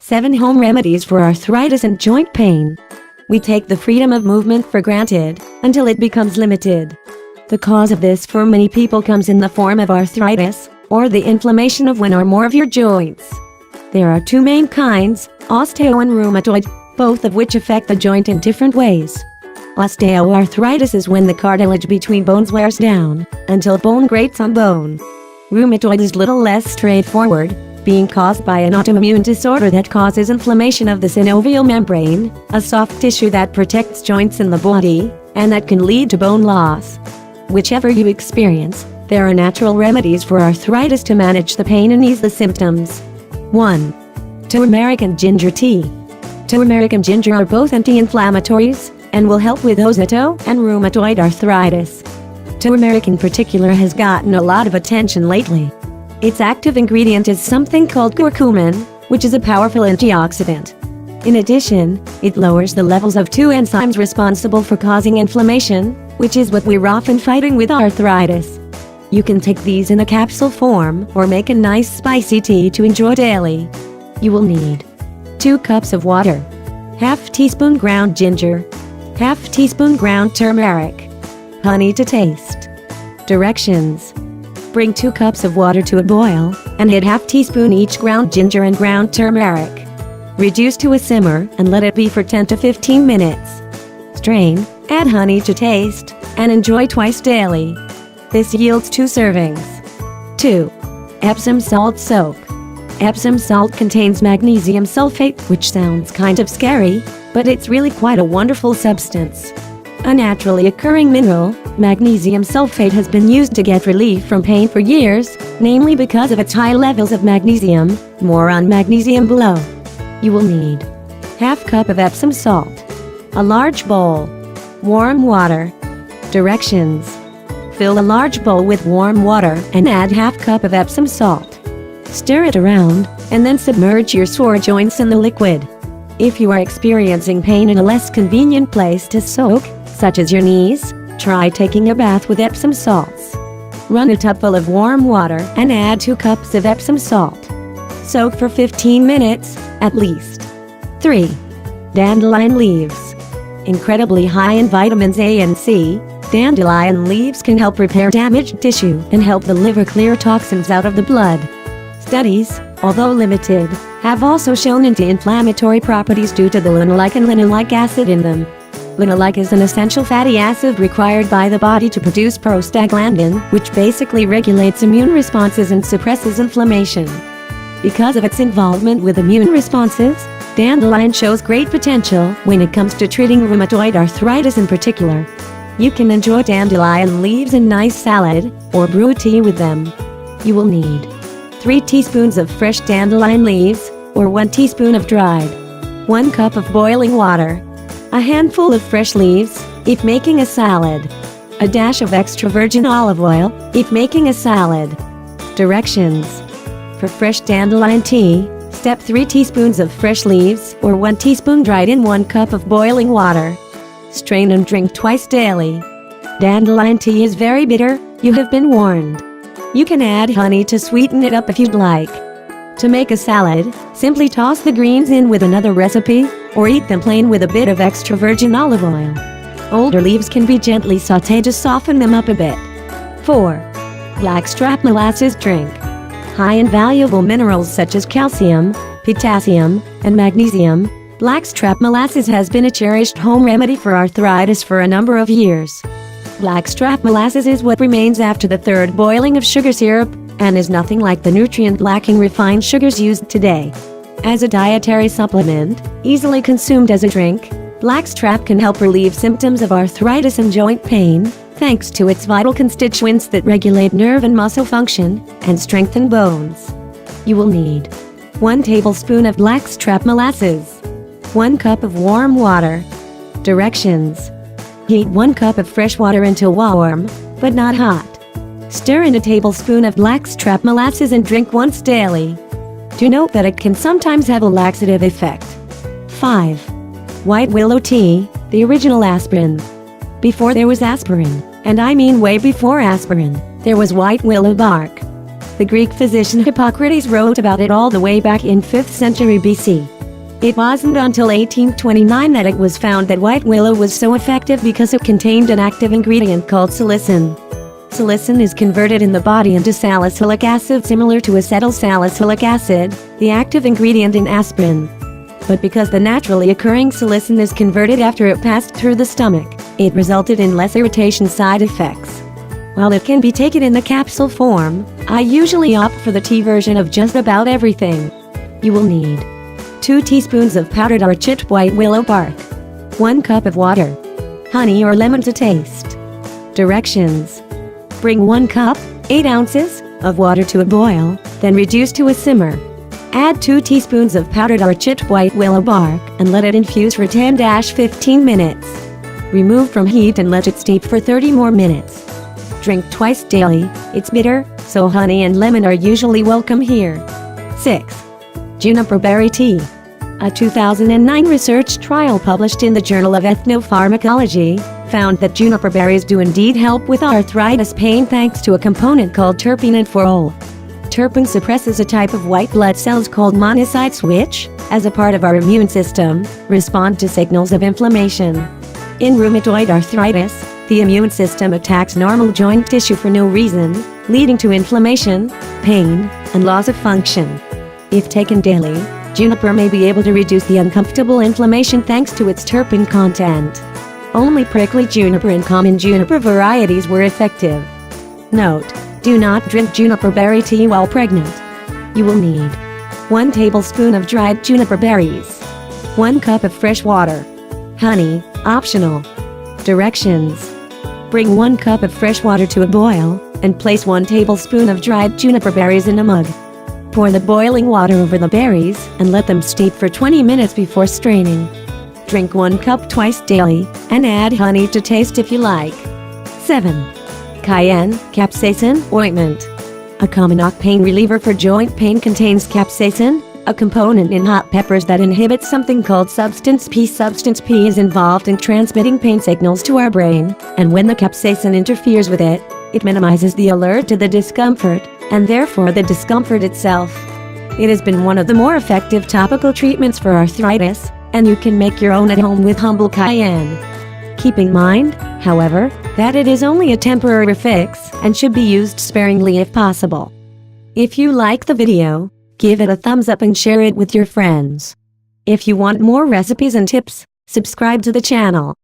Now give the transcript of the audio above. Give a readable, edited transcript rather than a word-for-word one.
7 home remedies for arthritis and joint pain. We take the freedom of movement for granted, until it becomes limited. The cause of this for many people comes in the form of arthritis, or the inflammation of one or more of your joints. There are 2 main kinds, osteo and rheumatoid, both of which affect the joint in different ways. Osteoarthritis is when the cartilage between bones wears down, until bone grates on bone. Rheumatoid is little less straightforward, being caused by an autoimmune disorder that causes inflammation of the synovial membrane, a soft tissue that protects joints in the body, and that can lead to bone loss. Whichever you experience, there are natural remedies for arthritis to manage the pain and ease the symptoms. 1. Turmeric and ginger tea. Turmeric and ginger are both anti-inflammatories, and will help with osteo and rheumatoid arthritis. Turmeric in particular has gotten a lot of attention lately. Its active ingredient is something called curcumin, which is a powerful antioxidant. In addition, it lowers the levels of 2 enzymes responsible for causing inflammation, which is what we're often fighting with arthritis. You can take these in a capsule form or make a nice spicy tea to enjoy daily. You will need 2 cups of water, ½ teaspoon ground ginger, ½ teaspoon ground turmeric, honey to taste. Directions: bring 2 cups of water to a boil, and add ½ teaspoon each ground ginger and ground turmeric. Reduce to a simmer and let it be for 10 to 15 minutes. Strain, add honey to taste, and enjoy twice daily. This yields 2 servings. 2. Epsom salt soak. Epsom salt contains magnesium sulfate, which sounds kind of scary, but it's really quite a wonderful substance. A naturally occurring mineral, magnesium sulfate has been used to get relief from pain for years, namely because of its high levels of magnesium. More on magnesium below. You will need ½ cup of Epsom salt, a large bowl, warm water. Directions: fill a large bowl with warm water and add ½ cup of Epsom salt. Stir it around, and then submerge your sore joints in the liquid. If you are experiencing pain in a less convenient place to soak, such as your knees, try taking a bath with Epsom salts. Run a tub full of warm water and add 2 cups of Epsom salt. Soak for 15 minutes, at least. 3. Dandelion leaves. Incredibly high in vitamins A and C, dandelion leaves can help repair damaged tissue and help the liver clear toxins out of the blood. Studies, although limited, have also shown anti-inflammatory properties due to the linoleic and linoleic acid in them. Linoleic is an essential fatty acid required by the body to produce prostaglandin, which basically regulates immune responses and suppresses inflammation. Because of its involvement with immune responses, dandelion shows great potential when it comes to treating rheumatoid arthritis in particular. You can enjoy dandelion leaves in nice salad, or brew tea with them. You will need 3 teaspoons of fresh dandelion leaves, or 1 teaspoon of dried. 1 cup of boiling water. A handful of fresh leaves, if making a salad. A dash of extra virgin olive oil, if making a salad. Directions: for fresh dandelion tea, step 3 teaspoons of fresh leaves, or 1 teaspoon dried in 1 cup of boiling water. Strain and drink twice daily. Dandelion tea is very bitter, you have been warned. You can add honey to sweeten it up if you'd like. To make a salad, simply toss the greens in with another recipe, or eat them plain with a bit of extra virgin olive oil. Older leaves can be gently sautéed to soften them up a bit. 4. Blackstrap molasses drink. High in valuable minerals such as calcium, potassium, and magnesium, Blackstrap molasses has been a cherished home remedy for arthritis for a number of years. Blackstrap molasses is what remains after the 3rd boiling of sugar syrup, and is nothing like the nutrient-lacking refined sugars used today. As a dietary supplement, easily consumed as a drink, Blackstrap can help relieve symptoms of arthritis and joint pain, thanks to its vital constituents that regulate nerve and muscle function, and strengthen bones. You will need 1 tablespoon of Blackstrap molasses, 1 cup of warm water. Directions: heat 1 cup of fresh water until warm, but not hot. Stir in a tablespoon of Blackstrap molasses and drink once daily. Do note that it can sometimes have a laxative effect. 5. White willow tea, the original aspirin. Before there was aspirin, and I mean way before aspirin, there was white willow bark. The Greek physician Hippocrates wrote about it all the way back in 5th century BC. It wasn't until 1829 that it was found that white willow was so effective because it contained an active ingredient called salicin. Salicin is converted in the body into salicylic acid similar to acetylsalicylic acid, the active ingredient in aspirin. But because the naturally occurring salicin is converted after it passed through the stomach, it resulted in less irritation side effects. While it can be taken in the capsule form, I usually opt for the tea version of just about everything. You will need 2 teaspoons of powdered or chipped white willow bark, 1 cup of water, honey or lemon to taste. Directions: bring 1 cup, 8 ounces, of water to a boil, then reduce to a simmer. Add 2 teaspoons of powdered or chipped white willow bark and let it infuse for 10-15 minutes. Remove from heat and let it steep for 30 more minutes. Drink twice daily. It's bitter, so honey and lemon are usually welcome here. 6. Juniper berry tea. A 2009 research trial published in the Journal of Ethnopharmacology found that juniper berries do indeed help with arthritis pain thanks to a component called terpene. Terpene suppresses a type of white blood cells called monocytes which, as a part of our immune system, respond to signals of inflammation. In rheumatoid arthritis, the immune system attacks normal joint tissue for no reason, leading to inflammation, pain, and loss of function. If taken daily, juniper may be able to reduce the uncomfortable inflammation thanks to its terpene content. Only prickly juniper and common juniper varieties were effective. Note: do not drink juniper berry tea while pregnant. You will need 1 tablespoon of dried juniper berries, 1 cup of fresh water, honey, optional. Directions: bring 1 cup of fresh water to a boil, and place 1 tablespoon of dried juniper berries in a mug. Pour the boiling water over the berries and let them steep for 20 minutes before straining. Drink 1 cup twice daily, and add honey to taste if you like. 7. Cayenne capsaicin ointment. A common pain reliever for joint pain contains capsaicin, a component in hot peppers that inhibits something called substance P. Substance P is involved in transmitting pain signals to our brain, and when the capsaicin interferes with it, it minimizes the alert to the discomfort, and therefore the discomfort itself. It has been one of the more effective topical treatments for arthritis, and you can make your own at home with humble cayenne. Keep in mind, however, that it is only a temporary fix and should be used sparingly if possible. If you like the video, give it a thumbs up and share it with your friends. If you want more recipes and tips, subscribe to the channel.